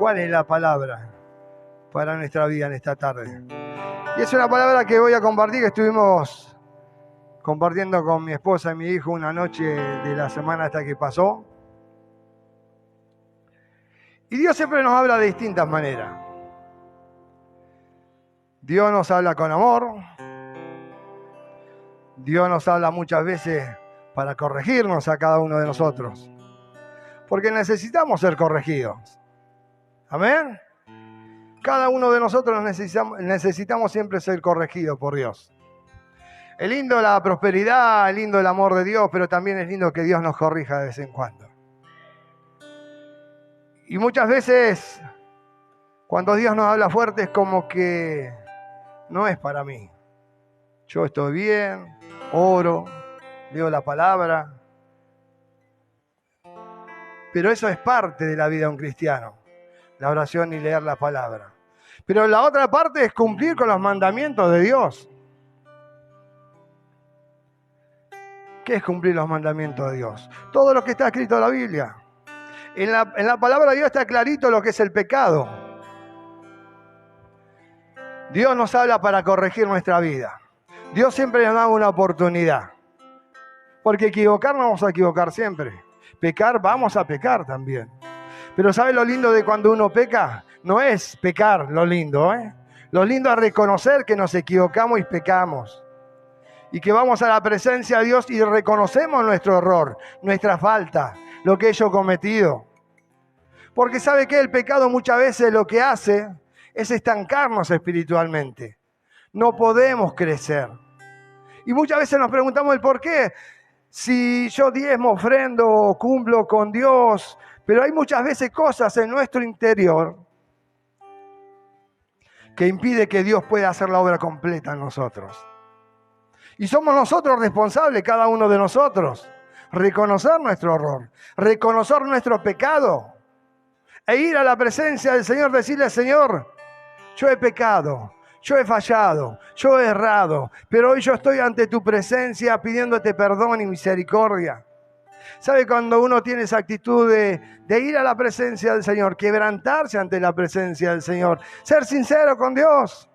¿Cuál es la palabra para nuestra vida en esta tarde? Y es una palabra que voy a compartir, que estuvimos compartiendo con mi esposa y mi hijo una noche de la semana hasta que pasó. Y Dios siempre nos habla de distintas maneras. Dios nos habla con amor. Dios nos habla muchas veces para corregirnos a cada uno de nosotros. Porque necesitamos ser corregidos. Amén. Cada uno de nosotros necesitamos siempre ser corregidos por Dios. Es lindo la prosperidad, es lindo el amor de Dios, pero también es lindo que Dios nos corrija de vez en cuando. Y muchas veces, cuando Dios nos habla fuerte, es como que no es para mí. Yo estoy bien, oro, leo la palabra, pero eso es parte de la vida de un cristiano, la oración y leer la palabra. Pero la otra parte es cumplir con los mandamientos de Dios. ¿Qué es cumplir los mandamientos de Dios? Todo lo que está escrito en la Biblia. En la palabra de Dios está clarito lo que es el pecado. Dios nos habla para corregir nuestra vida. Dios siempre nos da una oportunidad. Porque equivocarnos vamos a equivocar siempre. Pecar vamos a pecar también. Pero ¿sabe lo lindo de cuando uno peca? No es pecar lo lindo, ¿eh? Lo lindo es reconocer que nos equivocamos y pecamos. Y que vamos a la presencia de Dios y reconocemos nuestro error, nuestra falta, lo que yo he cometido. Porque ¿sabe qué? El pecado muchas veces lo que hace es estancarnos espiritualmente. No podemos crecer. Y muchas veces nos preguntamos el por qué. Si yo diezmo, ofrendo, cumplo con Dios, pero hay muchas veces cosas en nuestro interior que impide que Dios pueda hacer la obra completa en nosotros. Y somos nosotros responsables, cada uno de nosotros, reconocer nuestro error, reconocer nuestro pecado e ir a la presencia del Señor, decirle: Señor, yo he pecado, yo he fallado, yo he errado, pero hoy yo estoy ante tu presencia pidiéndote perdón y misericordia. ¿Sabe cuando uno tiene esa actitud de ir a la presencia del Señor, quebrantarse ante la presencia del Señor, ser sincero con Dios?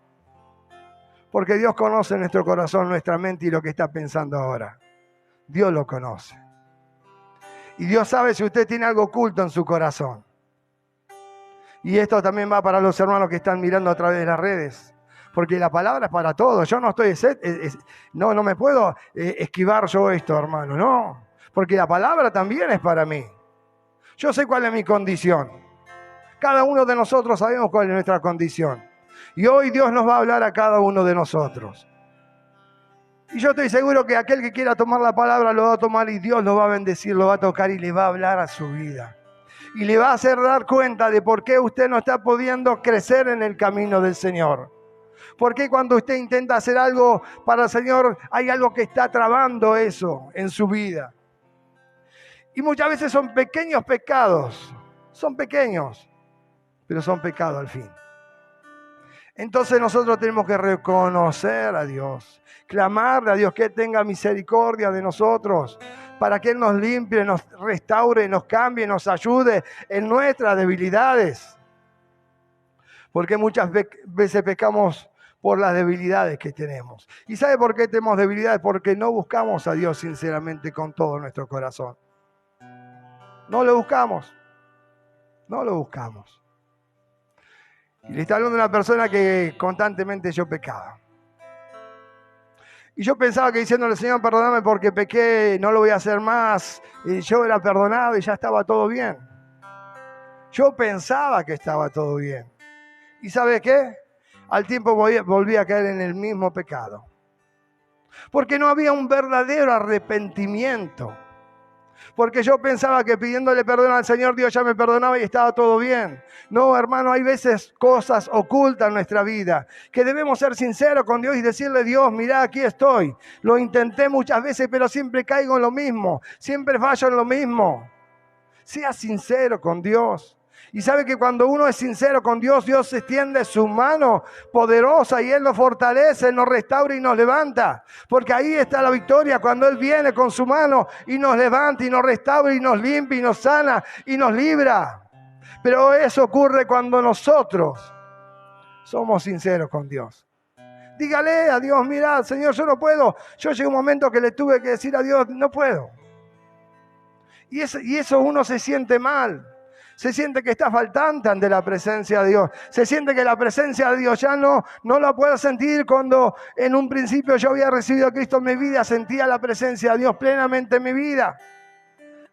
Porque Dios conoce nuestro corazón, nuestra mente y lo que está pensando ahora. Dios lo conoce. Y Dios sabe si usted tiene algo oculto en su corazón. Y esto también va para los hermanos que están mirando a través de las redes. Porque la palabra es para todos. Yo no estoy... No me puedo esquivar yo esto, hermano. No. Porque la palabra también es para mí. Yo sé cuál es mi condición. Cada uno de nosotros sabemos cuál es nuestra condición. Y hoy Dios nos va a hablar a cada uno de nosotros. Y yo estoy seguro que aquel que quiera tomar la palabra lo va a tomar y Dios lo va a bendecir, lo va a tocar y le va a hablar a su vida. Y le va a hacer dar cuenta de por qué usted no está pudiendo crecer en el camino del Señor. ¿Por qué cuando usted intenta hacer algo para el Señor hay algo que está trabando eso en su vida? Y muchas veces son pequeños pecados. Son pequeños, pero son pecados al fin. Entonces nosotros tenemos que reconocer a Dios, clamarle a Dios que tenga misericordia de nosotros, para que Él nos limpie, nos restaure, nos cambie, nos ayude en nuestras debilidades. Porque muchas veces pecamos por las debilidades que tenemos. ¿Y sabe por qué tenemos debilidades? Porque no buscamos a Dios sinceramente con todo nuestro corazón. No lo buscamos. No lo buscamos. Y le está hablando de una persona que constantemente yo pecaba. Y yo pensaba que diciéndole: Señor, perdóname porque pequé, no lo voy a hacer más. Y yo era perdonado y ya estaba todo bien. Yo pensaba que estaba todo bien. ¿Y sabe qué? Al tiempo volví a caer en el mismo pecado. Porque no había un verdadero arrepentimiento. Porque yo pensaba que pidiéndole perdón al Señor, Dios ya me perdonaba y estaba todo bien. No, hermano, hay veces cosas ocultas en nuestra vida que debemos ser sinceros con Dios y decirle: Dios, mirá, aquí estoy. Lo intenté muchas veces, pero siempre caigo en lo mismo. Siempre fallo en lo mismo. Sea sincero con Dios. Y sabe que cuando uno es sincero con Dios, Dios extiende su mano poderosa y Él nos fortalece, nos restaura y nos levanta. Porque ahí está la victoria, cuando Él viene con su mano y nos levanta y nos restaura y nos limpia y nos sana y nos libra. Pero eso ocurre cuando nosotros somos sinceros con Dios. Dígale a Dios, mira, Señor, yo no puedo. Yo llegué a un momento que le tuve que decir a Dios, no puedo. Y eso uno se siente mal. Se siente que está faltante ante la presencia de Dios. Se siente que la presencia de Dios ya no la puedo sentir cuando en un principio yo había recibido a Cristo en mi vida. Sentía la presencia de Dios plenamente en mi vida.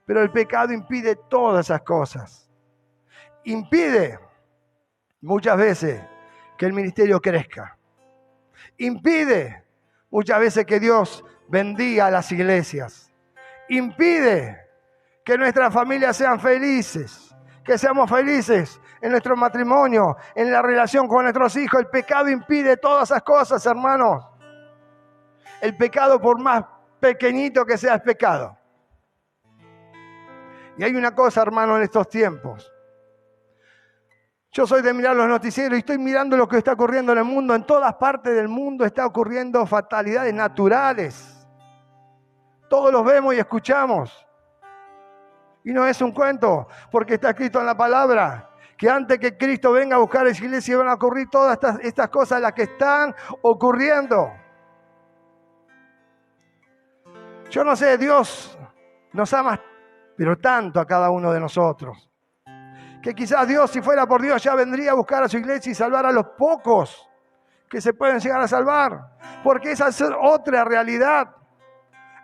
Pero el pecado impide todas esas cosas. Impide muchas veces que el ministerio crezca. Impide muchas veces que Dios bendiga a las iglesias. Impide que nuestras familias sean felices, que seamos felices en nuestro matrimonio, en la relación con nuestros hijos. El pecado impide todas esas cosas, hermanos. El pecado, por más pequeñito que sea, es pecado. Y hay una cosa, hermano, en estos tiempos. Yo soy de mirar los noticieros y estoy mirando lo que está ocurriendo en el mundo. En todas partes del mundo está ocurriendo fatalidades naturales. Todos los vemos y escuchamos. Y no es un cuento, porque está escrito en la palabra que antes que Cristo venga a buscar a la iglesia van a ocurrir todas estas cosas, las que están ocurriendo. Yo no sé, Dios nos ama, pero tanto a cada uno de nosotros, que quizás Dios, si fuera por Dios, ya vendría a buscar a su iglesia y salvar a los pocos que se pueden llegar a salvar, porque esa es otra realidad.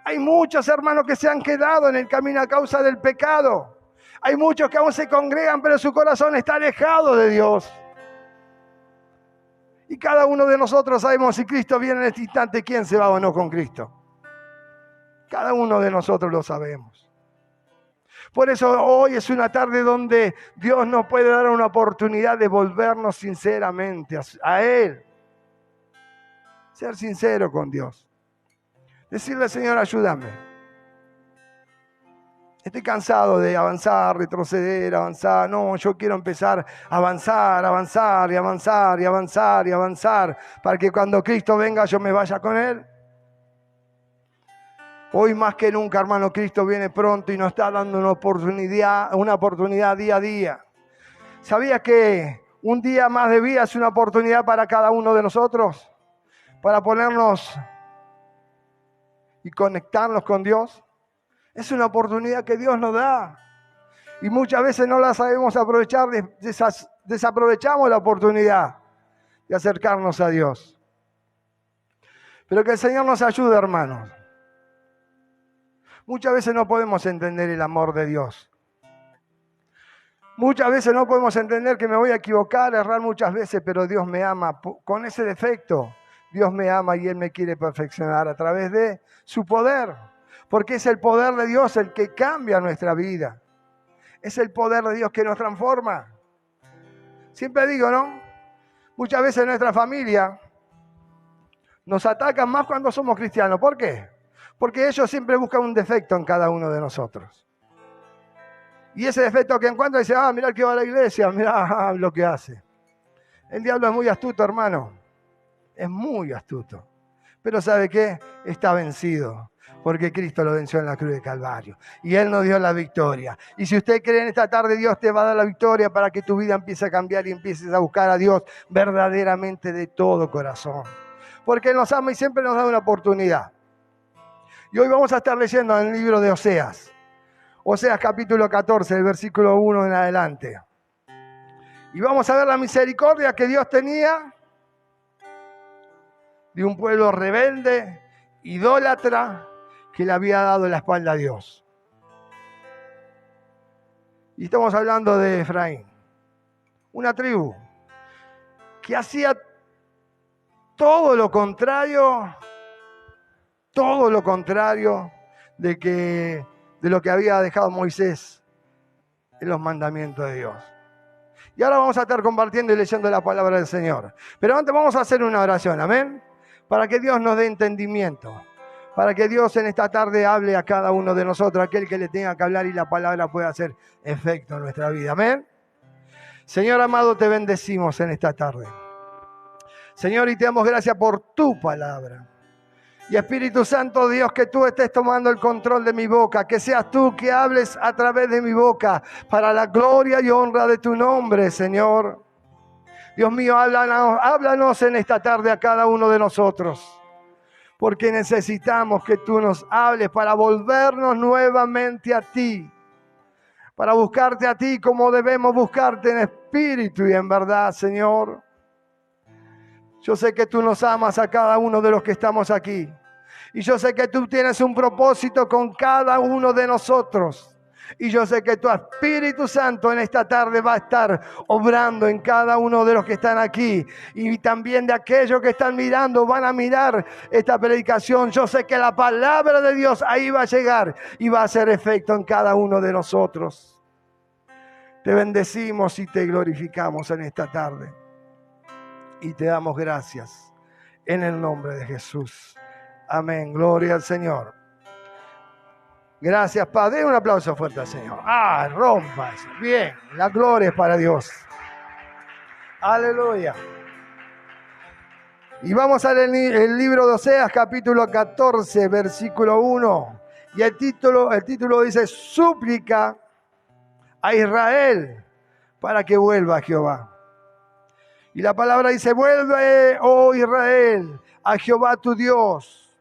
Hay muchos hermanos que se han quedado en el camino a causa del pecado. Hay muchos que aún se congregan, pero su corazón está alejado de Dios. Y cada uno de nosotros sabemos, si Cristo viene en este instante, quién se va o no con Cristo. Cada uno de nosotros lo sabemos. Por eso hoy es una tarde donde Dios nos puede dar una oportunidad de volvernos sinceramente a Él. Ser sincero con Dios. Decirle, Señor, ayúdame. Estoy cansado de avanzar, retroceder, avanzar. No, yo quiero empezar a avanzar, avanzar y avanzar y avanzar y avanzar, para que cuando Cristo venga yo me vaya con Él. Hoy más que nunca, hermano, Cristo viene pronto y nos está dando una oportunidad día a día. ¿Sabías que un día más de vida es una oportunidad para cada uno de nosotros? Para ponernos y conectarnos con Dios. Es una oportunidad que Dios nos da. Y muchas veces no la sabemos aprovechar, desaprovechamos la oportunidad de acercarnos a Dios. Pero que el Señor nos ayude, hermanos. Muchas veces no podemos entender el amor de Dios. Muchas veces no podemos entender que me voy a equivocar, errar muchas veces, pero Dios me ama. Con ese defecto, Dios me ama y Él me quiere perfeccionar a través de su poder. Porque es el poder de Dios el que cambia nuestra vida. Es el poder de Dios que nos transforma. Siempre digo, ¿no? Muchas veces nuestra familia nos atacan más cuando somos cristianos. ¿Por qué? Porque ellos siempre buscan un defecto en cada uno de nosotros. Y ese defecto que encuentra dice, mirá el que va a la iglesia, mirá lo que hace. El diablo es muy astuto, hermano. Es muy astuto. Pero ¿sabe qué? Está vencido. Porque Cristo lo venció en la cruz de Calvario. Y Él nos dio la victoria. Y si usted cree en esta tarde, Dios te va a dar la victoria para que tu vida empiece a cambiar y empieces a buscar a Dios verdaderamente de todo corazón. Porque Él nos ama y siempre nos da una oportunidad. Y hoy vamos a estar leyendo en el libro de Oseas. Oseas capítulo 14, el versículo 1 en adelante. Y vamos a ver la misericordia que Dios tenía de un pueblo rebelde, idólatra, que le había dado la espalda a Dios. Y estamos hablando de Efraín, una tribu que hacía todo lo contrario de lo que había dejado Moisés en los mandamientos de Dios. Y ahora vamos a estar compartiendo y leyendo la palabra del Señor. Pero antes vamos a hacer una oración, amén, para que Dios nos dé entendimiento, para que Dios en esta tarde hable a cada uno de nosotros, aquel que le tenga que hablar y la palabra pueda hacer efecto en nuestra vida, amén. Señor amado, te bendecimos en esta tarde. Señor, y te damos gracias por tu palabra. Y Espíritu Santo, Dios, que tú estés tomando el control de mi boca, que seas tú que hables a través de mi boca para la gloria y honra de tu nombre, Señor. Dios mío, háblanos en esta tarde a cada uno de nosotros, porque necesitamos que tú nos hables para volvernos nuevamente a ti, para buscarte a ti como debemos buscarte en espíritu y en verdad, Señor. Yo sé que tú nos amas a cada uno de los que estamos aquí. Y yo sé que tú tienes un propósito con cada uno de nosotros. Y yo sé que tu Espíritu Santo en esta tarde va a estar obrando en cada uno de los que están aquí. Y también de aquellos que están mirando, van a mirar esta predicación. Yo sé que la palabra de Dios ahí va a llegar y va a hacer efecto en cada uno de nosotros. Te bendecimos y te glorificamos en esta tarde. Y te damos gracias en el nombre de Jesús. Amén. Gloria al Señor. Gracias, Padre. Un aplauso fuerte al Señor. Rompa eso. Bien. La gloria es para Dios. Aleluya. Y vamos a leer el libro de Oseas, capítulo 14, versículo 1. Y el título dice: súplica a Israel para que vuelva a Jehová. Y la palabra dice: vuelve, oh Israel, a Jehová tu Dios,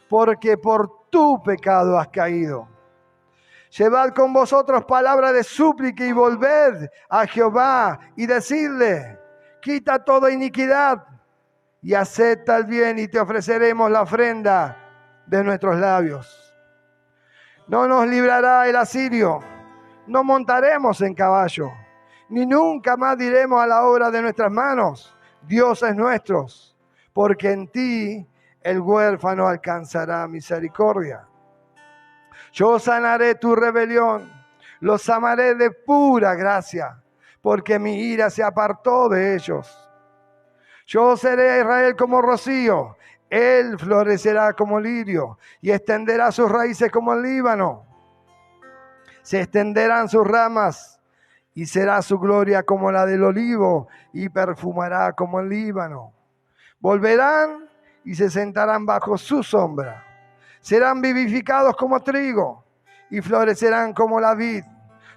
porque por tu pecado has caído. Llevad con vosotros palabra de súplica y volved a Jehová y decidle: quita toda iniquidad y acepta el bien, y te ofreceremos la ofrenda de nuestros labios. No nos librará el asirio, no montaremos en caballo, ni nunca más diremos a la obra de nuestras manos: dioses nuestros, porque en ti el huérfano alcanzará misericordia. Yo sanaré tu rebelión, los amaré de pura gracia, porque mi ira se apartó de ellos. Yo seré a Israel como rocío, él florecerá como lirio y extenderá sus raíces como el Líbano. Se extenderán sus ramas y será su gloria como la del olivo y perfumará como el Líbano. Volverán y se sentarán bajo su sombra. Serán vivificados como trigo y florecerán como la vid.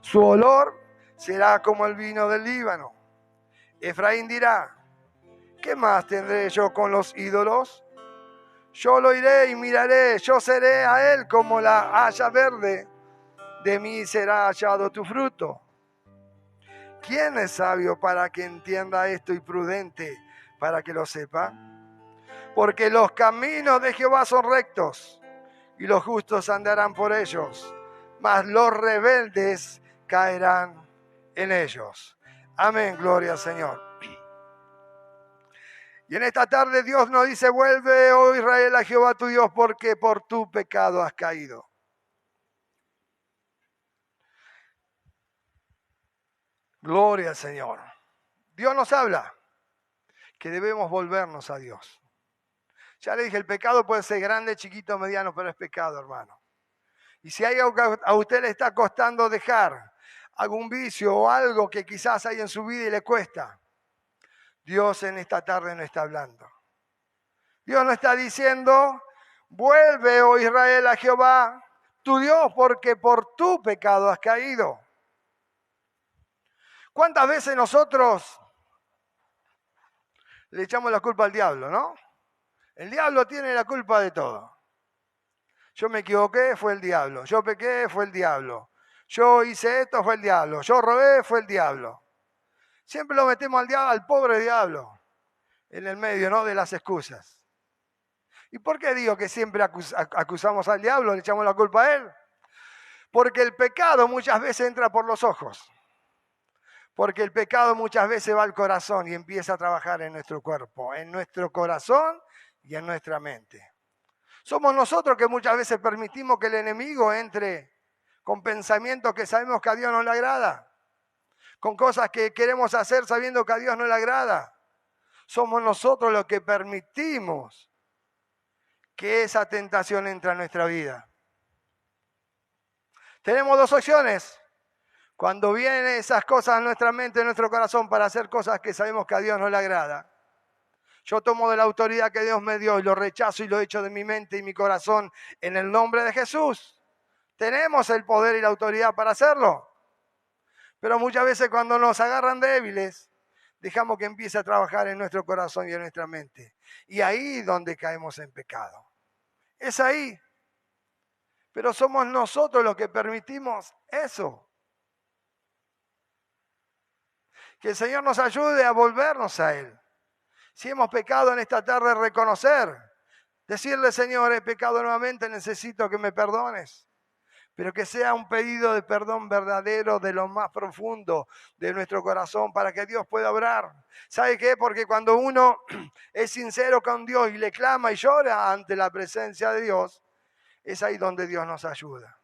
Su olor será como el vino del Líbano. Efraín dirá: ¿qué más tendré yo con los ídolos? Yo lo iré y miraré, yo seré a él como la haya verde. De mí será hallado tu fruto. ¿Quién es sabio para que entienda esto y prudente para que lo sepa? Porque los caminos de Jehová son rectos, y los justos andarán por ellos, mas los rebeldes caerán en ellos. Amén, gloria al Señor. Y en esta tarde Dios nos dice: vuelve, oh Israel, a Jehová tu Dios, porque por tu pecado has caído. Gloria al Señor. Dios nos habla que debemos volvernos a Dios. Ya le dije, el pecado puede ser grande, chiquito, mediano, pero es pecado, hermano. Y si hay algo que a usted le está costando dejar, algún vicio o algo que quizás hay en su vida y le cuesta, Dios en esta tarde no está hablando. Dios no está diciendo: vuelve, oh Israel, a Jehová tu Dios, porque por tu pecado has caído. ¿Cuántas veces nosotros le echamos la culpa al diablo, no? El diablo tiene la culpa de todo. Yo me equivoqué, fue el diablo. Yo pequé, fue el diablo. Yo hice esto, fue el diablo. Yo robé, fue el diablo. Siempre lo metemos al diablo, al pobre diablo, en el medio, ¿no?, de las excusas. ¿Y por qué digo que siempre acusamos al diablo, le echamos la culpa a él? Porque el pecado muchas veces entra por los ojos. Porque el pecado muchas veces va al corazón y empieza a trabajar en nuestro cuerpo, en nuestro corazón y en nuestra mente. Somos nosotros que muchas veces permitimos que el enemigo entre con pensamientos que sabemos que a Dios no le agrada, con cosas que queremos hacer sabiendo que a Dios no le agrada. Somos nosotros los que permitimos que esa tentación entre a nuestra vida. Tenemos dos opciones. Cuando vienen esas cosas a nuestra mente, a nuestro corazón, para hacer cosas que sabemos que a Dios no le agrada, Yo tomo de la autoridad que Dios me dio y lo rechazo y lo echo de mi mente y mi corazón en el nombre de Jesús. Tenemos el poder y la autoridad para hacerlo. Pero muchas veces cuando nos agarran débiles, dejamos que empiece a trabajar en nuestro corazón y en nuestra mente. Y ahí es donde caemos en pecado. Es ahí. Pero somos nosotros los que permitimos eso. Que el Señor nos ayude a volvernos a Él. Si hemos pecado en esta tarde, reconocer. Decirle, Señor, he pecado nuevamente, necesito que me perdones. Pero que sea un pedido de perdón verdadero de lo más profundo de nuestro corazón para que Dios pueda obrar. ¿Sabe qué? Porque cuando uno es sincero con Dios y le clama y llora ante la presencia de Dios, es ahí donde Dios nos ayuda.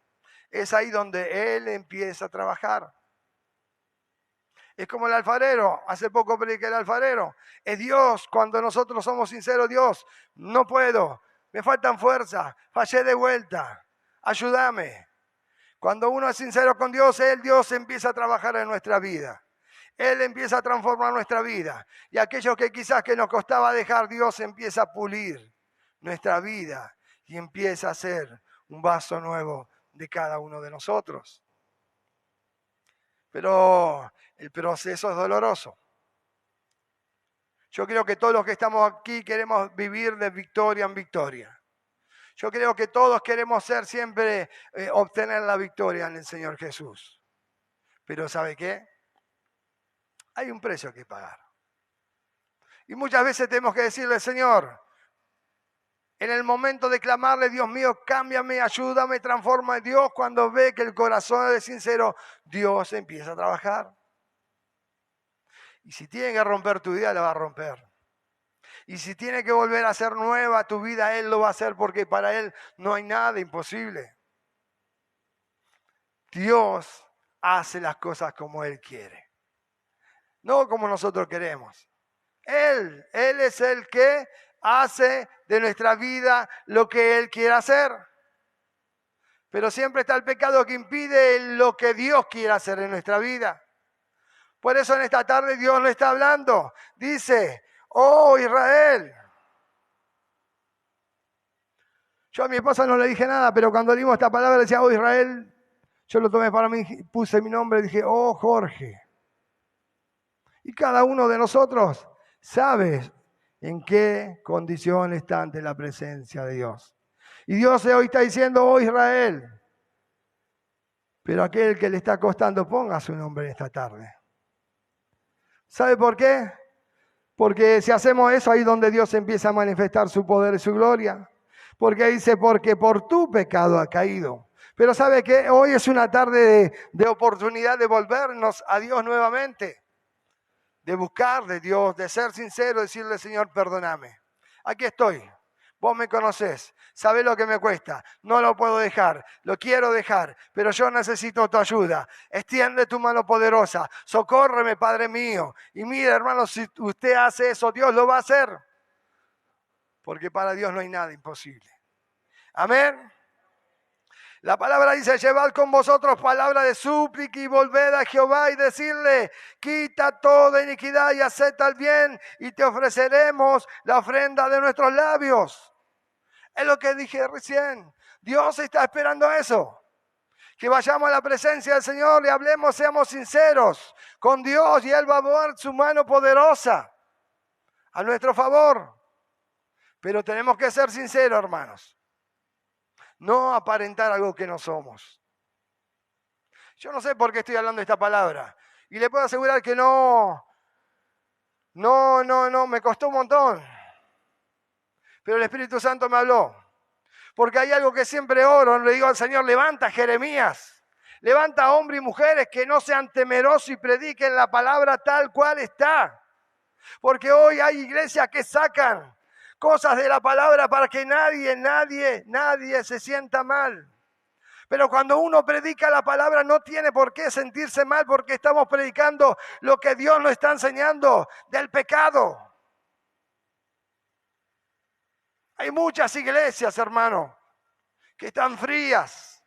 Es ahí donde Él empieza a trabajar. Es como el alfarero. Hace poco prediqué el alfarero. Es Dios cuando nosotros somos sinceros. Dios, no puedo. Me faltan fuerzas. Fallé de vuelta. Ayúdame. Cuando uno es sincero con Dios, Dios empieza a trabajar en nuestra vida. Él empieza a transformar nuestra vida. Y aquellos que quizás que nos costaba dejar, Dios empieza a pulir nuestra vida y empieza a ser un vaso nuevo de cada uno de nosotros. Pero el proceso es doloroso. Yo creo que todos los que estamos aquí queremos vivir de victoria en victoria. Yo creo que todos queremos siempre obtener la victoria en el Señor Jesús. Pero ¿sabe qué? Hay un precio que pagar. Y muchas veces tenemos que decirle, Señor, en el momento de clamarle, Dios mío, cámbiame, ayúdame, transforma. Dios, cuando ve que el corazón es sincero, Dios empieza a trabajar. Y si tiene que romper tu vida, la va a romper. Y si tiene que volver a ser nueva tu vida, Él lo va a hacer porque para Él no hay nada imposible. Dios hace las cosas como Él quiere, no como nosotros queremos. Él es el que hace de nuestra vida lo que Él quiere hacer. Pero siempre está el pecado que impide lo que Dios quiere hacer en nuestra vida. Por eso en esta tarde Dios nos está hablando. Dice, oh Israel. Yo a mi esposa no le dije nada, pero cuando leímos esta palabra decía, oh Israel, yo lo tomé para mí, puse mi nombre y dije, oh Jorge. Y cada uno de nosotros sabe en qué condición está ante la presencia de Dios. Y Dios hoy está diciendo, oh Israel. Pero aquel que le está costando, ponga su nombre en esta tarde. ¿Sabe por qué? Porque si hacemos eso, ahí es donde Dios empieza a manifestar su poder y su gloria. Porque dice, porque por tu pecado ha caído. Pero ¿sabe qué? Hoy es una tarde de oportunidad de volvernos a Dios nuevamente. De buscar de Dios, de ser sincero, decirle, Señor, perdóname. Aquí estoy. Vos me conocés, sabés lo que me cuesta, no lo puedo dejar, lo quiero dejar, pero yo necesito tu ayuda. Extiende tu mano poderosa, socórreme, Padre mío. Y mire, hermano, si usted hace eso, Dios lo va a hacer. Porque para Dios no hay nada imposible. Amén. La palabra dice, llevad con vosotros palabra de súplica y volved a Jehová y decirle, quita toda iniquidad y acepta el bien y te ofreceremos la ofrenda de nuestros labios. Es lo que dije recién. Dios está esperando eso. Que vayamos a la presencia del Señor y hablemos, seamos sinceros con Dios y Él va a mover su mano poderosa a nuestro favor. Pero tenemos que ser sinceros, hermanos. No aparentar algo que no somos. Yo no sé por qué estoy hablando de esta palabra. Y le puedo asegurar que no, me costó un montón. Pero el Espíritu Santo me habló. Porque hay algo que siempre oro, le digo al Señor, levanta Jeremías. Levanta hombres y mujeres que no sean temerosos y prediquen la palabra tal cual está. Porque hoy hay iglesias que sacan cosas de la palabra para que nadie se sienta mal. Pero cuando uno predica la palabra no tiene por qué sentirse mal porque estamos predicando lo que Dios nos está enseñando del pecado. Hay muchas iglesias, hermano, que están frías,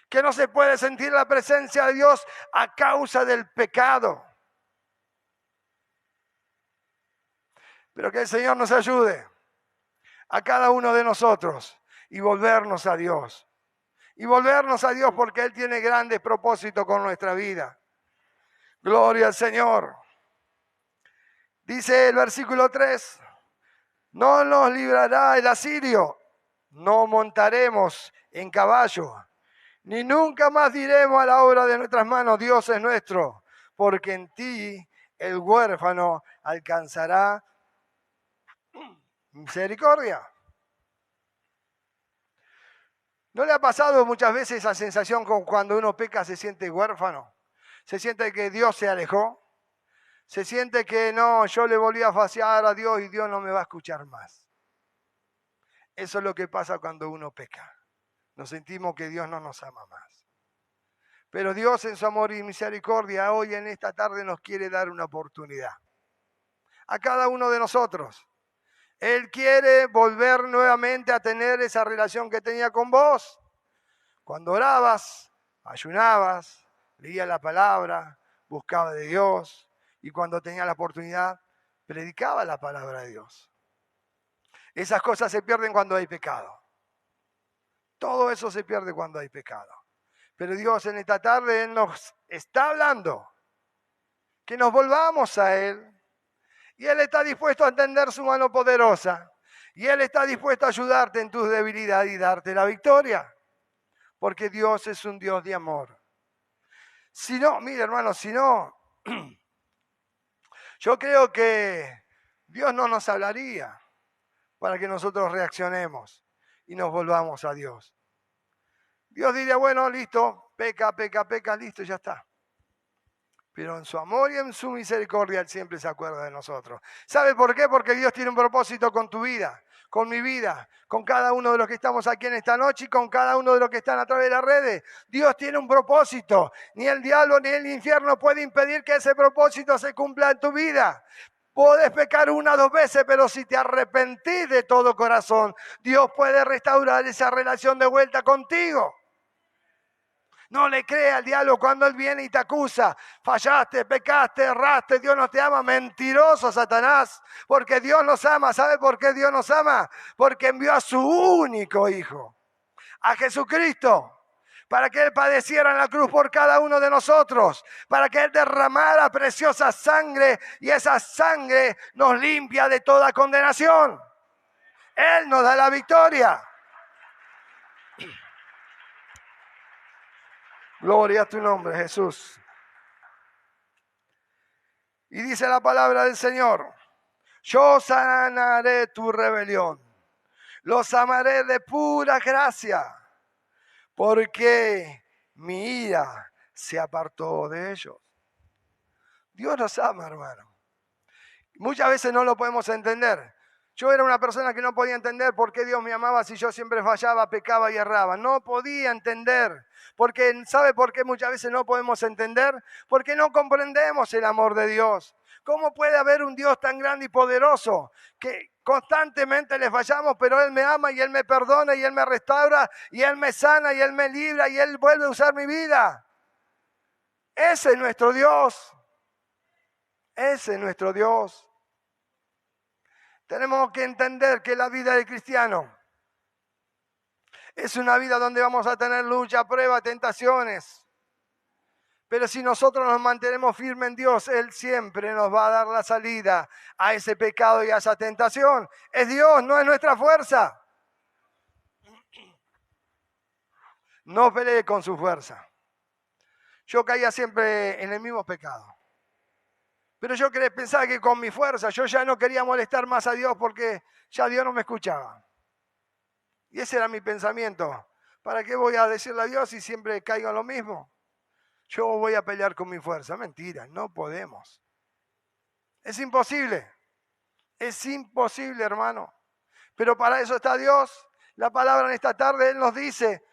que no se puede sentir la presencia de Dios a causa del pecado. Pero que el Señor nos ayude a cada uno de nosotros y volvernos a Dios. Y volvernos a Dios porque Él tiene grandes propósitos con nuestra vida. Gloria al Señor. Dice el versículo 3, no nos librará el asirio, no montaremos en caballo, ni nunca más diremos a la obra de nuestras manos, Dios es nuestro, porque en ti el huérfano alcanzará misericordia. ¿No le ha pasado muchas veces esa sensación con cuando uno peca se siente huérfano? ¿Se siente que Dios se alejó? ¿Se siente que no, yo le volví a fallar a Dios y Dios no me va a escuchar más? Eso es lo que pasa cuando uno peca. Nos sentimos que Dios no nos ama más. Pero Dios en su amor y misericordia hoy en esta tarde nos quiere dar una oportunidad. A cada uno de nosotros. Él quiere volver nuevamente a tener esa relación que tenía con vos. Cuando orabas, ayunabas, leías la palabra, buscaba de Dios y cuando tenía la oportunidad, predicaba la palabra de Dios. Esas cosas se pierden cuando hay pecado. Todo eso se pierde cuando hay pecado. Pero Dios en esta tarde Él nos está hablando que nos volvamos a Él. Y Él está dispuesto a entender su mano poderosa. Y Él está dispuesto a ayudarte en tus debilidades y darte la victoria. Porque Dios es un Dios de amor. Si no, mire hermano, si no, yo creo que Dios no nos hablaría para que nosotros reaccionemos y nos volvamos a Dios. Dios diría, bueno, listo, peca, listo, ya está. Pero en su amor y en su misericordia Él siempre se acuerda de nosotros. ¿Sabe por qué? Porque Dios tiene un propósito con tu vida, con mi vida, con cada uno de los que estamos aquí en esta noche y con cada uno de los que están a través de las redes. Dios tiene un propósito. Ni el diablo ni el infierno puede impedir que ese propósito se cumpla en tu vida. Podés pecar 1 o 2 veces, pero si te arrepentís de todo corazón, Dios puede restaurar esa relación de vuelta contigo. No le creas al diablo cuando él viene y te acusa. Fallaste, pecaste, erraste, Dios no te ama. Mentiroso, Satanás. Porque Dios nos ama. ¿Sabe por qué Dios nos ama? Porque envió a su único Hijo, a Jesucristo, para que Él padeciera en la cruz por cada uno de nosotros, para que Él derramara preciosa sangre y esa sangre nos limpia de toda condenación. Él nos da la victoria. Gloria a tu nombre, Jesús. Y dice la palabra del Señor, yo sanaré tu rebelión, los amaré de pura gracia, porque mi ira se apartó de ellos. Dios nos ama, hermano. Muchas veces no lo podemos entender. Yo era una persona que no podía entender por qué Dios me amaba si yo siempre fallaba, pecaba y erraba. No podía entender. Porque, ¿sabe por qué muchas veces no podemos entender? Porque no comprendemos el amor de Dios. ¿Cómo puede haber un Dios tan grande y poderoso que constantemente le fallamos, pero Él me ama y Él me perdona y Él me restaura y Él me sana y Él me libra y Él vuelve a usar mi vida? Ese es nuestro Dios. Ese es nuestro Dios. Tenemos que entender que la vida del cristiano es una vida donde vamos a tener lucha, prueba, tentaciones. Pero si nosotros nos mantenemos firmes en Dios, Él siempre nos va a dar la salida a ese pecado y a esa tentación. Es Dios, no es nuestra fuerza. No pelee con su fuerza. Yo caía siempre en el mismo pecado. Pero yo pensaba que con mi fuerza yo ya no quería molestar más a Dios porque ya Dios no me escuchaba. Y ese era mi pensamiento. ¿Para qué voy a decirle a Dios si siempre caigo en lo mismo? Yo voy a pelear con mi fuerza. Mentira, no podemos. Es imposible. Es imposible, hermano. Pero para eso está Dios. La palabra en esta tarde, Él nos dice,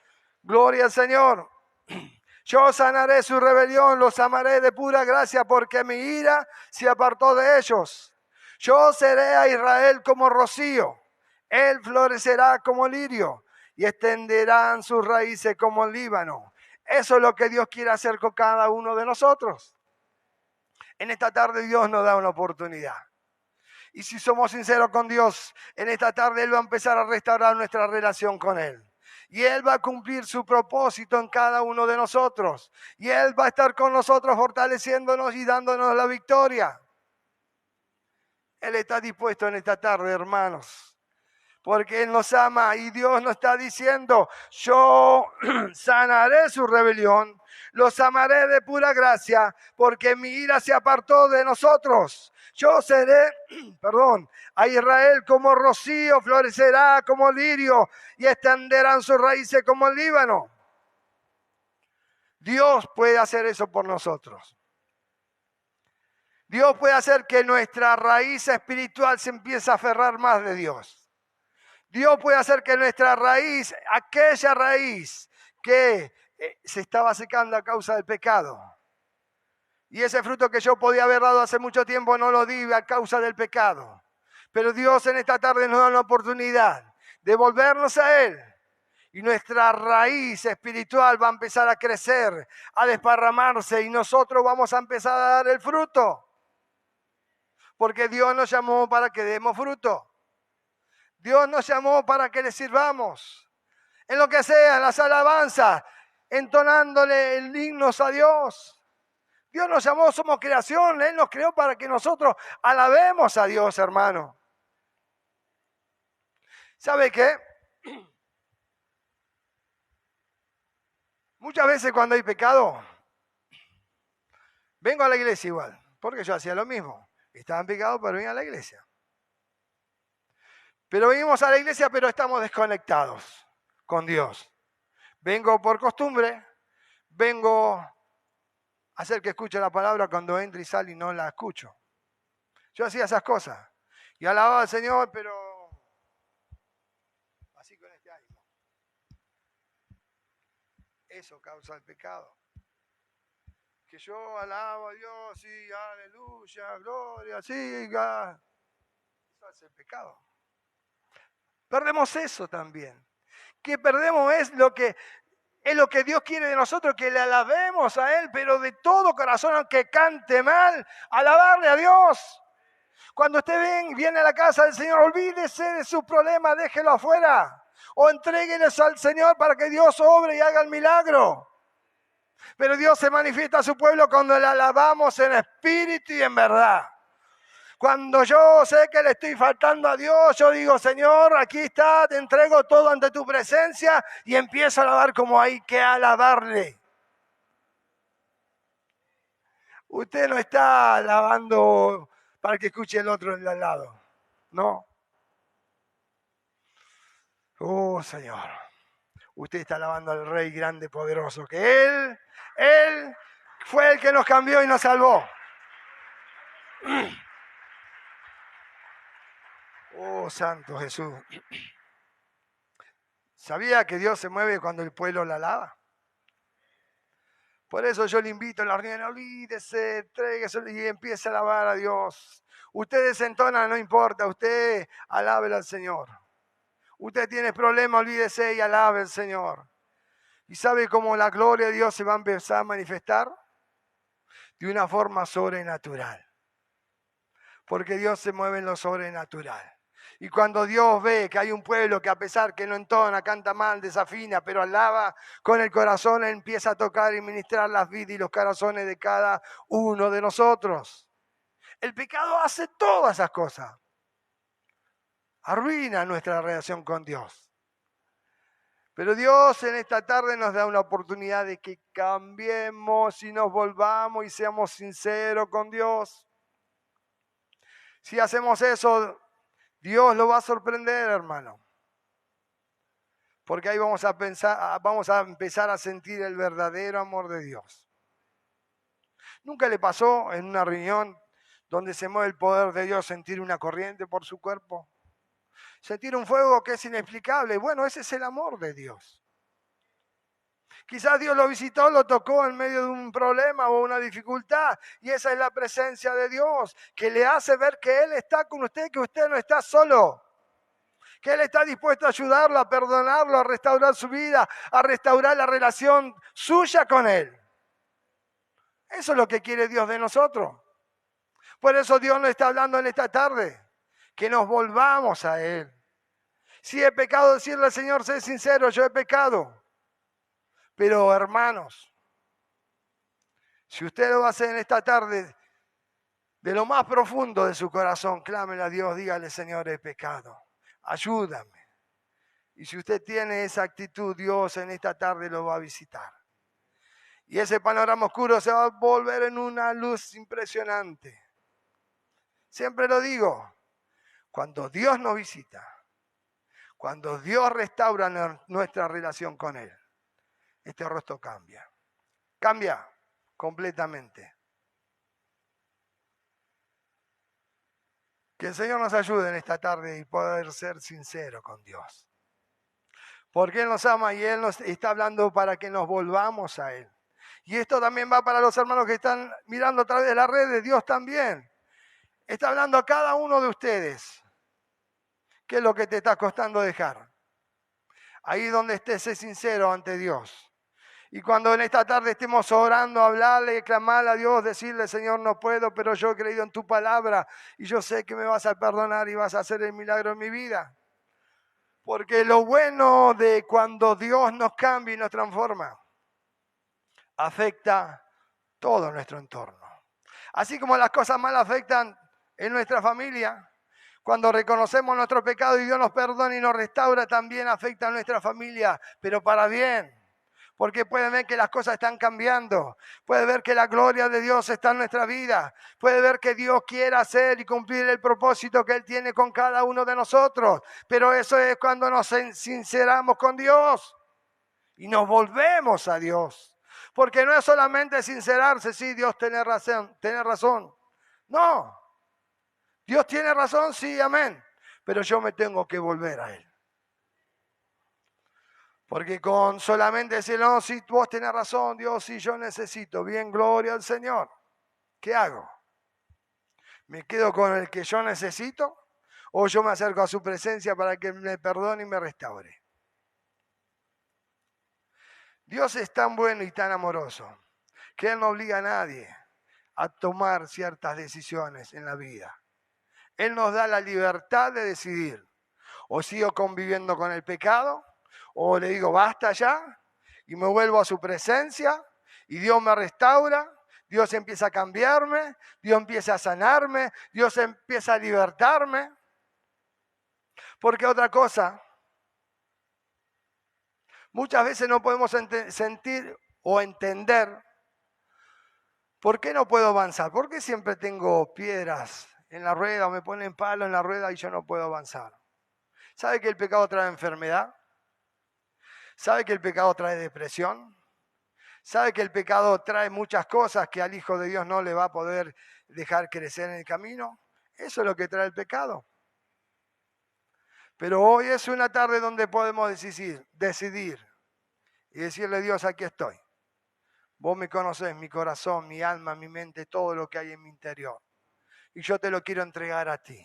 gloria al Señor. Yo sanaré su rebelión, los amaré de pura gracia, porque mi ira se apartó de ellos. Yo seré a Israel como rocío, él florecerá como lirio, y extenderán sus raíces como el Líbano. Eso es lo que Dios quiere hacer con cada uno de nosotros. En esta tarde Dios nos da una oportunidad. Y si somos sinceros con Dios, en esta tarde Él va a empezar a restaurar nuestra relación con Él. Y Él va a cumplir su propósito en cada uno de nosotros. Y Él va a estar con nosotros fortaleciéndonos y dándonos la victoria. Él está dispuesto en esta tarde, hermanos. Porque Él nos ama y Dios nos está diciendo, yo sanaré su rebelión, los amaré de pura gracia, porque mi ira se apartó de nosotros. Yo seré, a Israel como rocío, florecerá como lirio y extenderán sus raíces como el Líbano. Dios puede hacer eso por nosotros. Dios puede hacer que nuestra raíz espiritual se empiece a aferrar más de Dios. Dios puede hacer que nuestra raíz, aquella raíz que se estaba secando a causa del pecado, y ese fruto que yo podía haber dado hace mucho tiempo no lo di a causa del pecado. Pero Dios en esta tarde nos da la oportunidad de volvernos a Él. Y nuestra raíz espiritual va a empezar a crecer, a desparramarse y nosotros vamos a empezar a dar el fruto. Porque Dios nos llamó para que demos fruto. Dios nos llamó para que le sirvamos. En lo que sea, en las alabanzas, entonándole el himnos a Dios. Dios nos llamó, somos creación. Él nos creó para que nosotros alabemos a Dios, hermano. ¿Sabe qué? Muchas veces cuando hay pecado, vengo a la iglesia igual, porque yo hacía lo mismo. Estaba en pecado, pero venía a la iglesia. Pero venimos a la iglesia, pero estamos desconectados con Dios. Vengo por costumbre, vengo a hacer que escuche la palabra cuando entra y sale y no la escucho. Yo hacía esas cosas y alababa al Señor, pero así con este ánimo. Eso causa el pecado. Que yo alabo a Dios, sí, aleluya, gloria, siga. Eso hace el pecado. Perdemos eso también. Que perdemos es lo que Dios quiere de nosotros, que le alabemos a Él, pero de todo corazón, aunque cante mal, alabarle a Dios. Cuando usted viene a la casa del Señor, olvídese de sus problemas, déjelo afuera. O entrégueles al Señor para que Dios obre y haga el milagro. Pero Dios se manifiesta a su pueblo cuando le alabamos en espíritu y en verdad. Cuando yo sé que le estoy faltando a Dios, yo digo, Señor, aquí está, te entrego todo ante tu presencia y empiezo a alabar como hay que alabarle. Usted no está alabando para que escuche el otro de al lado, no. Oh, Señor, usted está alabando al Rey grande, poderoso, que Él fue el que nos cambió y nos salvó. Oh, Santo Jesús. ¿Sabía que Dios se mueve cuando el pueblo la alaba? Por eso yo le invito a la reunión, olvídese, tráigase y empiece a alabar a Dios. Usted desentona, no importa, usted alabe al Señor. Usted tiene problemas, olvídese y alabe al Señor. ¿Y sabe cómo la gloria de Dios se va a empezar a manifestar? De una forma sobrenatural. Porque Dios se mueve en lo sobrenatural. Y cuando Dios ve que hay un pueblo que a pesar que no entona, canta mal, desafina, pero alaba con el corazón, empieza a tocar y ministrar las vidas y los corazones de cada uno de nosotros. El pecado hace todas esas cosas. Arruina nuestra relación con Dios. Pero Dios en esta tarde nos da una oportunidad de que cambiemos y nos volvamos y seamos sinceros con Dios. Si hacemos eso, Dios lo va a sorprender, hermano. Porque ahí vamos a empezar a sentir el verdadero amor de Dios. ¿Nunca le pasó en una reunión donde se mueve el poder de Dios sentir una corriente por su cuerpo? Sentir un fuego que es inexplicable. Bueno, ese es el amor de Dios. Quizás Dios lo visitó, lo tocó en medio de un problema o una dificultad. Y esa es la presencia de Dios, que le hace ver que Él está con usted, que usted no está solo. Que Él está dispuesto a ayudarlo, a perdonarlo, a restaurar su vida, a restaurar la relación suya con Él. Eso es lo que quiere Dios de nosotros. Por eso Dios nos está hablando en esta tarde. que nos volvamos a Él. Si he pecado, decirle al Señor, sé sincero, yo he pecado. Pero hermanos, si usted lo va a hacer en esta tarde, de lo más profundo de su corazón, clámele a Dios, dígale, Señor, he pecado, ayúdame. Y si usted tiene esa actitud, Dios en esta tarde lo va a visitar. Y ese panorama oscuro se va a volver en una luz impresionante. Siempre lo digo, cuando Dios nos visita, cuando Dios restaura nuestra relación con Él, este rostro cambia. Cambia completamente. Que el Señor nos ayude en esta tarde y poder ser sincero con Dios. Porque Él nos ama y Él nos está hablando para que nos volvamos a Él. Y esto también va para los hermanos que están mirando a través de las redes. Dios también está hablando a cada uno de ustedes. ¿Qué es lo que te está costando dejar? Ahí donde estés, sé sincero ante Dios. Y cuando en esta tarde estemos orando, hablarle, clamarle a Dios, decirle, Señor, no puedo, pero yo he creído en tu palabra y yo sé que me vas a perdonar y vas a hacer el milagro en mi vida. Porque lo bueno de cuando Dios nos cambia y nos transforma, afecta todo nuestro entorno. Así como las cosas malas afectan en nuestra familia, cuando reconocemos nuestro pecado y Dios nos perdona y nos restaura, también afecta a nuestra familia, pero para bien. Porque puede ver que las cosas están cambiando, puede ver que la gloria de Dios está en nuestra vida, puede ver que Dios quiere hacer y cumplir el propósito que Él tiene con cada uno de nosotros. Pero eso es cuando nos sinceramos con Dios y nos volvemos a Dios. Porque no es solamente sincerarse, sí, Dios tiene razón. No, Dios tiene razón, sí, amén. Pero yo me tengo que volver a Él. Porque con solamente decir, no, sí, vos tenés razón, Dios, sí, yo necesito. Bien, gloria al Señor. ¿Qué hago? ¿Me quedo con el que yo necesito? ¿O yo me acerco a su presencia para que me perdone y me restaure? Dios es tan bueno y tan amoroso que Él no obliga a nadie a tomar ciertas decisiones en la vida. Él nos da la libertad de decidir. O sigo conviviendo con el pecado, o le digo basta ya, y me vuelvo a su presencia, y Dios me restaura, Dios empieza a cambiarme, Dios empieza a sanarme, Dios empieza a libertarme. Porque otra cosa, muchas veces no podemos sentir o entender por qué no puedo avanzar, por qué siempre tengo piedras en la rueda o me ponen palo en la rueda y yo no puedo avanzar. ¿Sabe que el pecado trae enfermedad? ¿Sabe que el pecado trae depresión? ¿Sabe que el pecado trae muchas cosas que al Hijo de Dios no le va a poder dejar crecer en el camino? Eso es lo que trae el pecado. Pero hoy es una tarde donde podemos decidir y decirle a Dios, aquí estoy. Vos me conocés, mi corazón, mi alma, mi mente, todo lo que hay en mi interior. Y yo te lo quiero entregar a ti.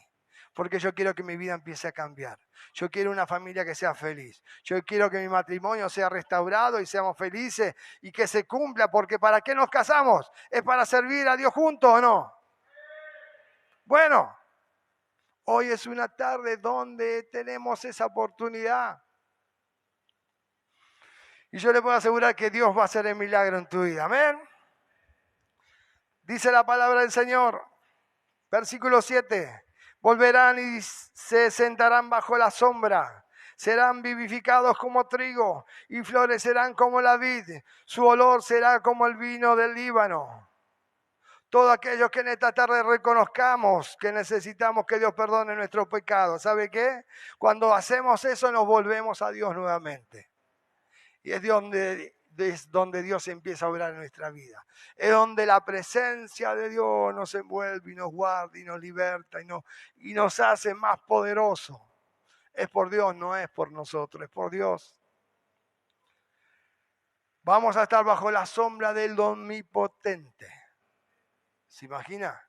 Porque yo quiero que mi vida empiece a cambiar. Yo quiero una familia que sea feliz. Yo quiero que mi matrimonio sea restaurado y seamos felices y que se cumpla. Porque ¿para qué nos casamos? ¿Es para servir a Dios juntos o no? Bueno, hoy es una tarde donde tenemos esa oportunidad. Y yo le puedo asegurar que Dios va a hacer el milagro en tu vida. Amén. Dice la palabra del Señor. Versículo 7. Volverán y se sentarán bajo la sombra. Serán vivificados como trigo y florecerán como la vid. Su olor será como el vino del Líbano. Todos aquellos que en esta tarde reconozcamos que necesitamos que Dios perdone nuestros pecados. ¿Sabe qué? Cuando hacemos eso nos volvemos a Dios nuevamente. Y es donde Dios empieza a obrar en nuestra vida. Es donde la presencia de Dios nos envuelve y nos guarda y nos liberta y nos hace más poderosos. Es por Dios, no es por nosotros, es por Dios. Vamos a estar bajo la sombra del Omnipotente. ¿Se imagina?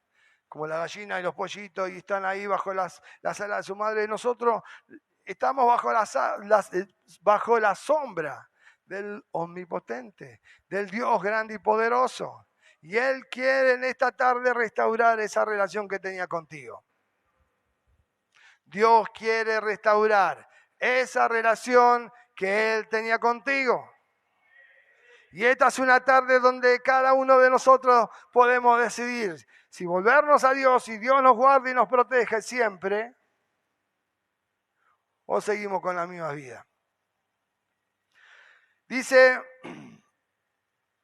Como la gallina y los pollitos y están ahí bajo las alas de su madre. Nosotros estamos bajo la sombra del Omnipotente, del Dios grande y poderoso. Y Él quiere en esta tarde restaurar esa relación que tenía contigo. Dios quiere restaurar esa relación que Él tenía contigo. Y esta es una tarde donde cada uno de nosotros podemos decidir si volvernos a Dios, si Dios nos guarda y nos protege siempre, o seguimos con la misma vida. Dice,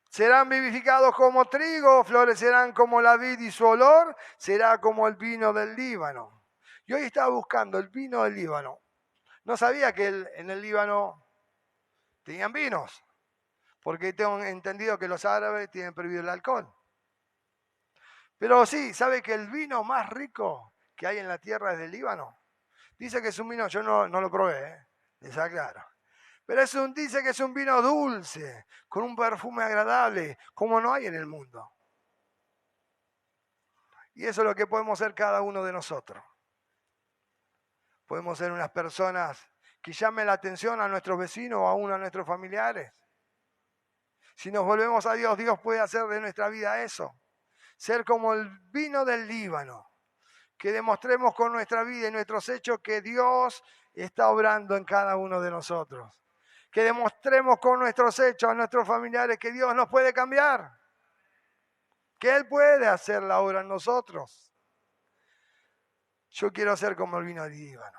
serán vivificados como trigo, florecerán como la vid y su olor será como el vino del Líbano. Yo hoy estaba buscando el vino del Líbano. No sabía que en el Líbano tenían vinos, porque tengo entendido que los árabes tienen prohibido el alcohol. Pero sí, ¿sabe que el vino más rico que hay en la tierra es del Líbano? Dice que es un vino, yo no lo probé, les aclaro. Pero dice que es un vino dulce, con un perfume agradable, como no hay en el mundo. Y eso es lo que podemos ser cada uno de nosotros. Podemos ser unas personas que llamen la atención a nuestros vecinos o aún a nuestros familiares. Si nos volvemos a Dios, Dios puede hacer de nuestra vida eso. Ser como el vino del Líbano. Que demostremos con nuestra vida y nuestros hechos que Dios está obrando en cada uno de nosotros. Que demostremos con nuestros hechos a nuestros familiares que Dios nos puede cambiar. Que Él puede hacer la obra en nosotros. Yo quiero ser como el vino del Líbano.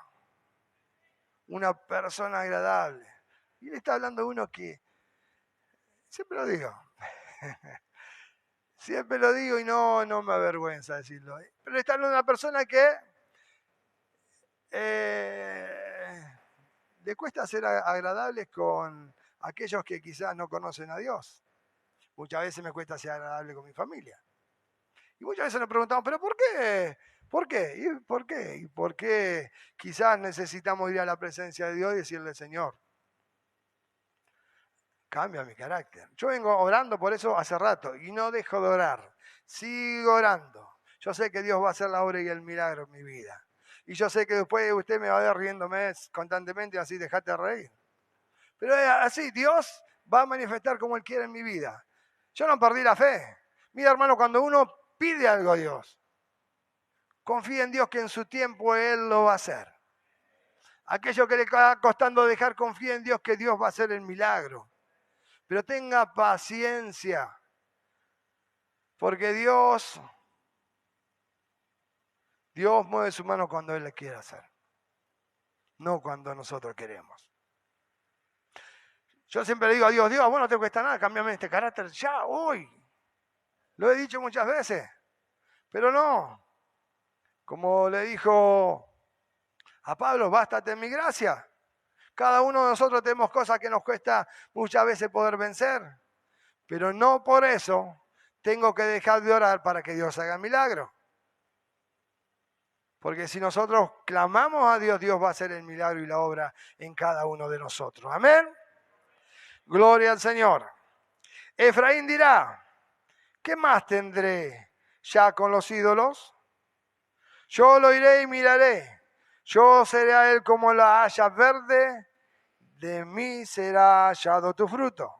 Una persona agradable. Y Él está hablando de uno que, siempre lo digo, siempre lo digo y no me avergüenza decirlo. Pero está hablando de una persona que le cuesta ser agradables con aquellos que quizás no conocen a Dios. Muchas veces me cuesta ser agradable con mi familia. Y muchas veces nos preguntamos, ¿pero por qué? ¿Por qué? ¿Y por qué? ¿Y por qué quizás necesitamos ir a la presencia de Dios y decirle, Señor, cambia mi carácter? Yo vengo orando por eso hace rato y no dejo de orar. Sigo orando. Yo sé que Dios va a hacer la obra y el milagro en mi vida. Y yo sé que después usted me va a ver riéndome constantemente, así dejate reír. Pero así, Dios va a manifestar como Él quiere en mi vida. Yo no perdí la fe. Mira, hermano, cuando uno pide algo a Dios, confía en Dios que en su tiempo Él lo va a hacer. Aquello que le está costando dejar, confía en Dios que Dios va a hacer el milagro. Pero tenga paciencia, porque Dios mueve su mano cuando Él le quiere hacer, no cuando nosotros queremos. Yo siempre le digo a Dios, Dios, vos no te cuesta nada, cámbiame este carácter ya, hoy. Lo he dicho muchas veces, pero no. Como le dijo a Pablo, bástate en mi gracia. Cada uno de nosotros tenemos cosas que nos cuesta muchas veces poder vencer, pero no por eso tengo que dejar de orar para que Dios haga el milagro. Porque si nosotros clamamos a Dios, Dios va a hacer el milagro y la obra en cada uno de nosotros. Amén. Gloria al Señor. Efraín dirá, ¿qué más tendré ya con los ídolos? Yo lo iré y miraré. Yo seré a él como la haya verde, de mí será hallado tu fruto.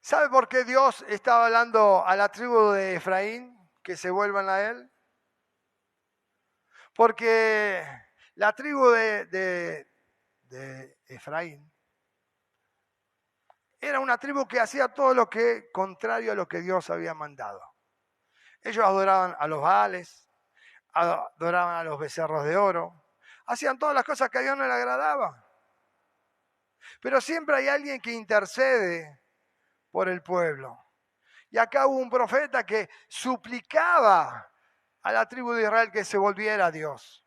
¿Sabe por qué Dios estaba hablando a la tribu de Efraín que se vuelvan a él? Porque la tribu de Efraín era una tribu que hacía todo lo que contrario a lo que Dios había mandado. Ellos adoraban a los Baales, adoraban a los becerros de oro, hacían todas las cosas que a Dios no le agradaban. Pero siempre hay alguien que intercede por el pueblo. Y acá hubo un profeta que suplicaba a la tribu de Israel que se volviera a Dios.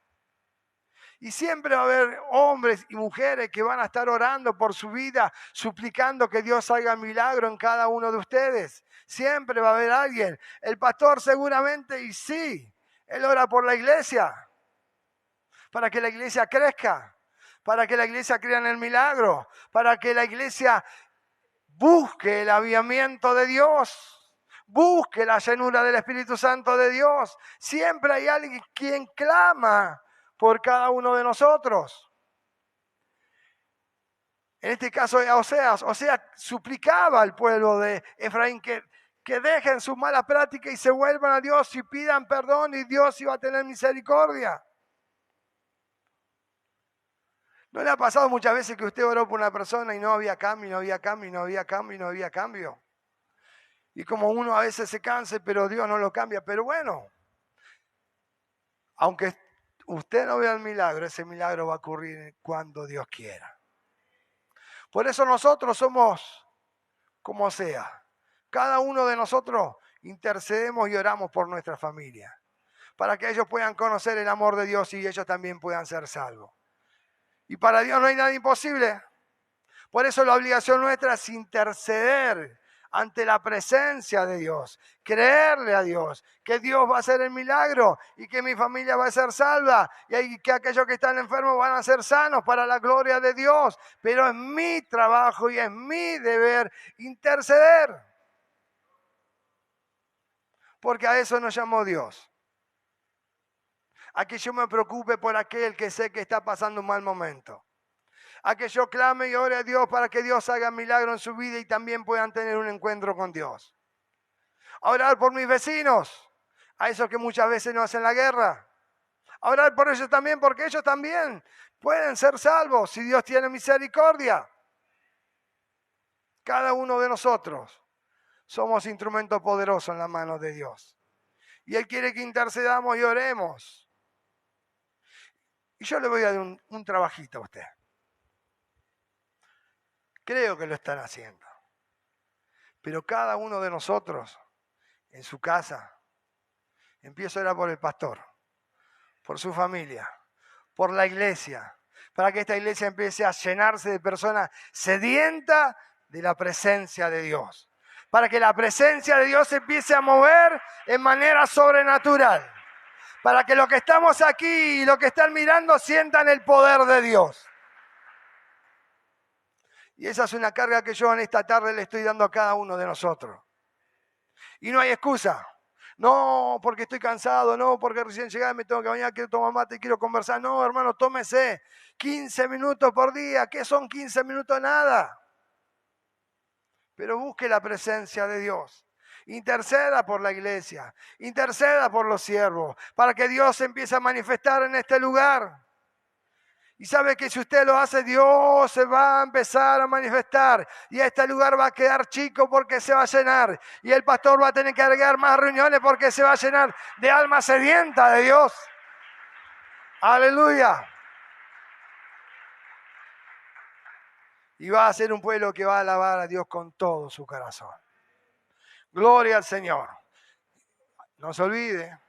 Y siempre va a haber hombres y mujeres que van a estar orando por su vida, suplicando que Dios haga milagro en cada uno de ustedes. Siempre va a haber alguien. El pastor seguramente, y sí, él ora por la iglesia, para que la iglesia crezca, para que la iglesia crea en el milagro, para que la iglesia busque el avivamiento de Dios, busque la llenura del Espíritu Santo de Dios. Siempre hay alguien quien clama por cada uno de nosotros. En este caso, Oseas suplicaba al pueblo de Efraín que que dejen sus malas prácticas y se vuelvan a Dios y pidan perdón y Dios iba a tener misericordia. ¿No le ha pasado muchas veces que usted oró por una persona y no había cambio, no había cambio, no había cambio, no había cambio? Y como uno a veces se canse, pero Dios no lo cambia. Pero bueno, aunque usted no vea el milagro, ese milagro va a ocurrir cuando Dios quiera. Por eso nosotros somos como sea. Cada uno de nosotros intercedemos y oramos por nuestra familia, para que ellos puedan conocer el amor de Dios y ellos también puedan ser salvos. Y para Dios no hay nada imposible. Por eso la obligación nuestra es interceder ante la presencia de Dios, creerle a Dios, que Dios va a hacer el milagro y que mi familia va a ser salva y que aquellos que están enfermos van a ser sanos para la gloria de Dios. Pero es mi trabajo y es mi deber interceder, porque a eso nos llamó Dios. A que yo me preocupe por aquel que sé que está pasando un mal momento. A que yo clame y ore a Dios para que Dios haga milagro en su vida y también puedan tener un encuentro con Dios. A orar por mis vecinos, a esos que muchas veces no hacen la guerra. A orar por ellos también, porque ellos también pueden ser salvos si Dios tiene misericordia. Cada uno de nosotros somos instrumentos poderosos en la mano de Dios. Y Él quiere que intercedamos y oremos. Y yo le voy a dar un trabajito a usted. Creo que lo están haciendo. Pero cada uno de nosotros, en su casa, empieza a orar por el pastor, por su familia, por la iglesia, para que esta iglesia empiece a llenarse de personas sedientas de la presencia de Dios. Para que la presencia de Dios se empiece a mover en manera sobrenatural. Para que los que estamos aquí y los que están mirando sientan el poder de Dios. Y esa es una carga que yo en esta tarde le estoy dando a cada uno de nosotros. Y no hay excusa. No, porque estoy cansado, no, porque recién llegué, me tengo que bañar, quiero tomar mate, quiero conversar. No, hermano, tómese 15 minutos por día. ¿Qué son 15 minutos? Nada. Pero busque la presencia de Dios. Interceda por la iglesia. Interceda por los siervos. Para que Dios se empiece a manifestar en este lugar. Y sabe que si usted lo hace, Dios se va a empezar a manifestar. Y este lugar va a quedar chico porque se va a llenar. Y el pastor va a tener que agregar más reuniones porque se va a llenar de almas sedientas de Dios. Aleluya. Y va a ser un pueblo que va a alabar a Dios con todo su corazón. Gloria al Señor. No se olvide.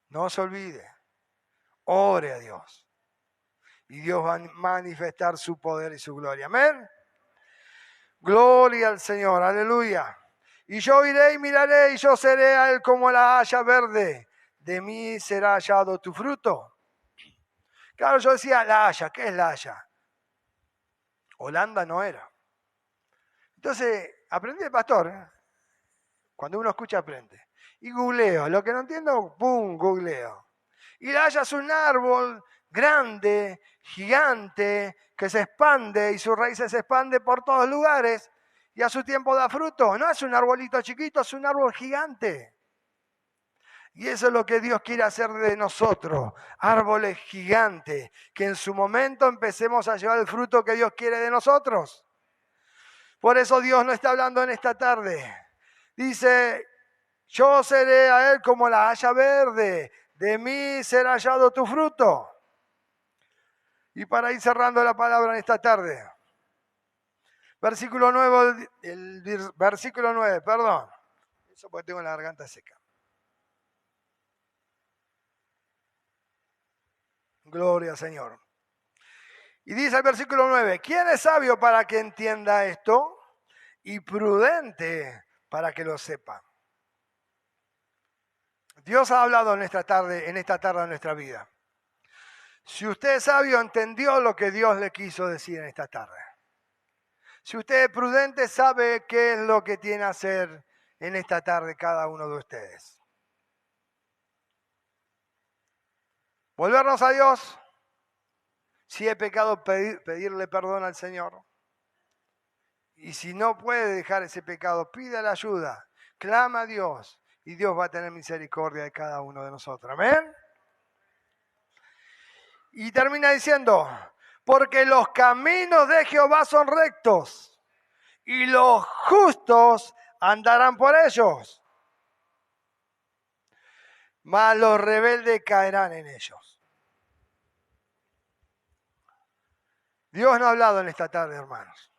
No se olvide. Ore a Dios. Y Dios va a manifestar su poder y su gloria. Amén. Gloria al Señor. Aleluya. Y yo iré y miraré y yo seré a él como la haya verde. De mí será hallado tu fruto. Claro, yo decía la haya. ¿Qué es la haya? Holanda no era. Entonces, aprendí el pastor. Cuando uno escucha, aprende. Y googleo. Lo que no entiendo, ¡pum!, googleo. Y la haya es un árbol grande, gigante, que se expande y sus raíces se expande por todos lugares y a su tiempo da fruto. No es un arbolito chiquito, es un árbol gigante. Y eso es lo que Dios quiere hacer de nosotros, árboles gigantes, que en su momento empecemos a llevar el fruto que Dios quiere de nosotros. Por eso Dios nos está hablando en esta tarde. Dice, yo seré a él como la haya verde, de mí será hallado tu fruto. Y para ir cerrando la palabra en esta tarde, versículo 9, versículo 9, perdón. Eso porque tengo la garganta seca. Gloria al Señor. Y dice el versículo 9, ¿quién es sabio para que entienda esto? Y prudente para que lo sepa. Dios ha hablado en esta tarde de nuestra vida. Si usted es sabio, entendió lo que Dios le quiso decir en esta tarde. Si usted es prudente, sabe qué es lo que tiene que hacer en esta tarde cada uno de ustedes. Volvernos a Dios. Si he pecado, pedirle perdón al Señor. Y si no puede dejar ese pecado, pida la ayuda, clama a Dios y Dios va a tener misericordia de cada uno de nosotros. Amén. Y termina diciendo, porque los caminos de Jehová son rectos y los justos andarán por ellos, mas los rebeldes caerán en ellos. Dios nos ha hablado en esta tarde, hermanos.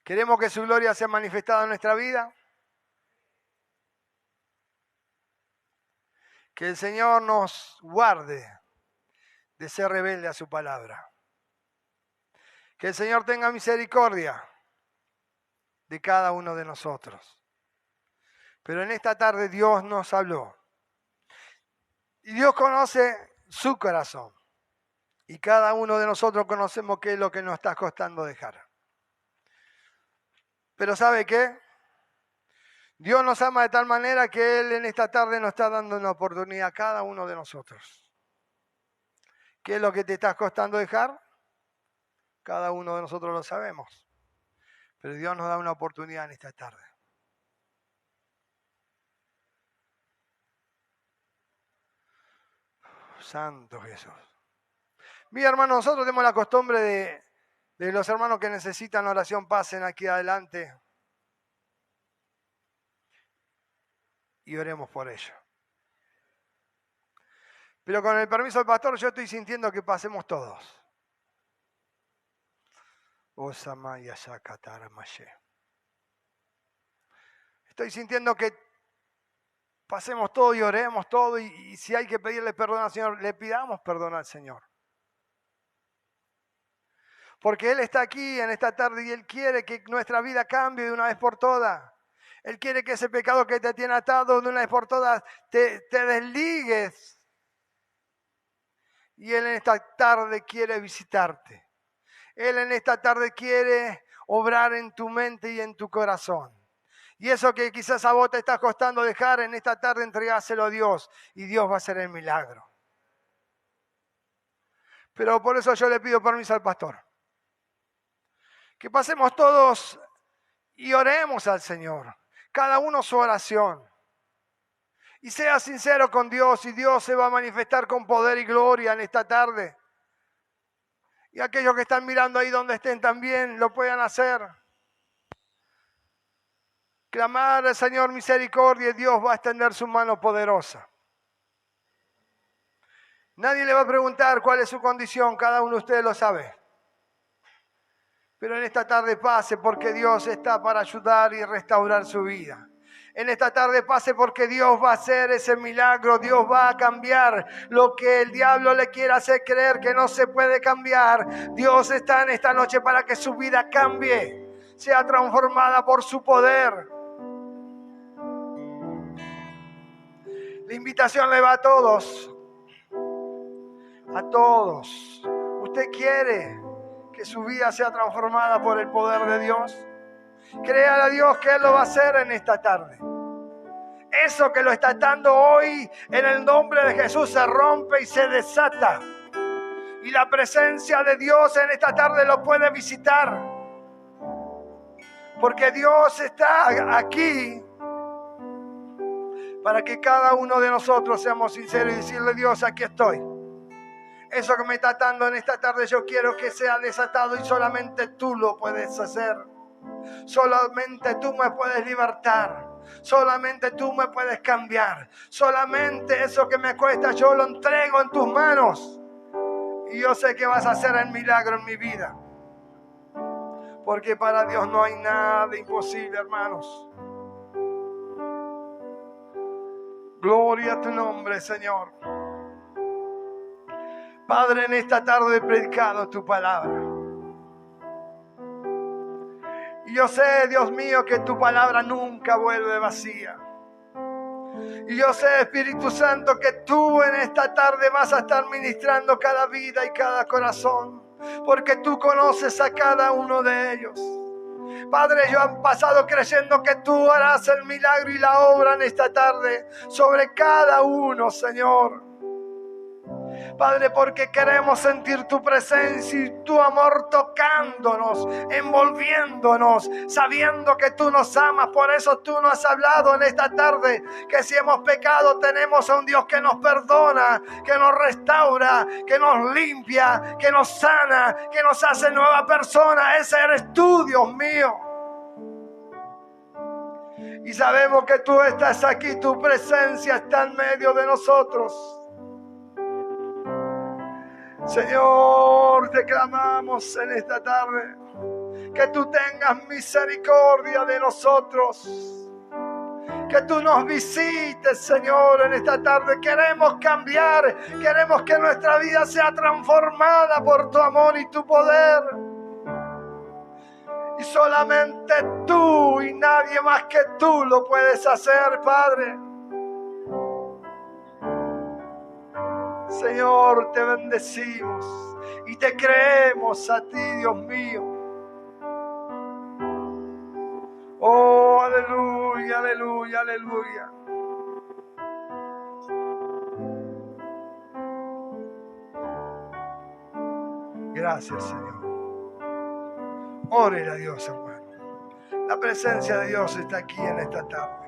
¿Queremos que su gloria sea manifestada en nuestra vida? Que el Señor nos guarde de ser rebelde a su palabra. Que el Señor tenga misericordia de cada uno de nosotros. Pero en esta tarde Dios nos habló. Y Dios conoce su corazón. Y cada uno de nosotros conocemos qué es lo que nos está costando dejar. Pero ¿sabe qué? Dios nos ama de tal manera que Él en esta tarde nos está dando una oportunidad a cada uno de nosotros. ¿Qué es lo que te está costando dejar? Cada uno de nosotros lo sabemos. Pero Dios nos da una oportunidad en esta tarde. Santo Jesús. Mi hermano, nosotros tenemos la costumbre de los hermanos que necesitan oración pasen aquí adelante y oremos por ellos. Pero con el permiso del pastor yo estoy sintiendo que pasemos todos. Estoy sintiendo que pasemos todo y oremos todo y si hay que pedirle perdón al Señor, le pidamos perdón al Señor. Porque Él está aquí en esta tarde y Él quiere que nuestra vida cambie de una vez por todas. Él quiere que ese pecado que te tiene atado de una vez por todas te desligues. Y Él en esta tarde quiere visitarte. Él en esta tarde quiere obrar en tu mente y en tu corazón. Y eso que quizás a vos te está costando dejar, en esta tarde entregáselo a Dios y Dios va a hacer el milagro. Pero por eso yo le pido permiso al pastor. Que pasemos todos y oremos al Señor. Cada uno su oración. Y sea sincero con Dios y Dios se va a manifestar con poder y gloria en esta tarde. Y aquellos que están mirando ahí donde estén también lo puedan hacer. Clamar al Señor misericordia y Dios va a extender su mano poderosa. Nadie le va a preguntar cuál es su condición, cada uno de ustedes lo sabe. Pero en esta tarde pase porque Dios está para ayudar y restaurar su vida. En esta tarde pase porque Dios va a hacer ese milagro, Dios va a cambiar lo que el diablo le quiera hacer creer que no se puede cambiar. Dios está en esta noche para que su vida cambie, sea transformada por su poder. La invitación le va a todos. A todos. ¿Usted quiere que su vida sea transformada por el poder de Dios? Créale a Dios que Él lo va a hacer en esta tarde. Eso que lo está atando hoy, en el nombre de Jesús, se rompe y se desata. Y la presencia de Dios en esta tarde lo puede visitar. Porque Dios está aquí para que cada uno de nosotros seamos sinceros y decirle: Dios, aquí estoy. Eso que me está atando en esta tarde, yo quiero que sea desatado y solamente tú lo puedes hacer. Solamente tú me puedes libertar. Solamente tú me puedes cambiar. Solamente eso que me cuesta yo lo entrego en tus manos. Y yo sé que vas a hacer el milagro en mi vida. Porque para Dios no hay nada imposible, hermanos. Gloria a tu nombre, Señor. Padre, en esta tarde he predicado tu palabra. Y yo sé, Dios mío, que tu palabra nunca vuelve vacía. Y yo sé, Espíritu Santo, que tú en esta tarde vas a estar ministrando cada vida y cada corazón. Porque tú conoces a cada uno de ellos. Padre, yo he pasado creyendo que tú harás el milagro y la obra en esta tarde sobre cada uno, Señor. Padre, porque queremos sentir tu presencia y tu amor tocándonos, envolviéndonos, sabiendo que tú nos amas. Por eso tú nos has hablado en esta tarde que si hemos pecado tenemos a un Dios que nos perdona, que nos restaura, que nos limpia, que nos sana, que nos hace nueva persona. Ese eres tú, Dios mío. Y sabemos que tú estás aquí, tu presencia está en medio de nosotros. Señor, te clamamos en esta tarde que tú tengas misericordia de nosotros, que tú nos visites, Señor, en esta tarde. Queremos cambiar, queremos que nuestra vida sea transformada por tu amor y tu poder. Y solamente tú y nadie más que tú lo puedes hacer, Padre. Señor, te bendecimos y te creemos a ti, Dios mío. Oh, aleluya, aleluya, aleluya. Gracias, Señor. Oren a Dios, hermano. La presencia de Dios está aquí en esta tarde.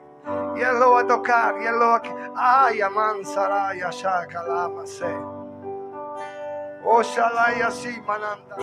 Y Él lo va a tocar, y Él lo va a... Ay, amansaraya, shakalama, se. Oshalaya, sí, mananda.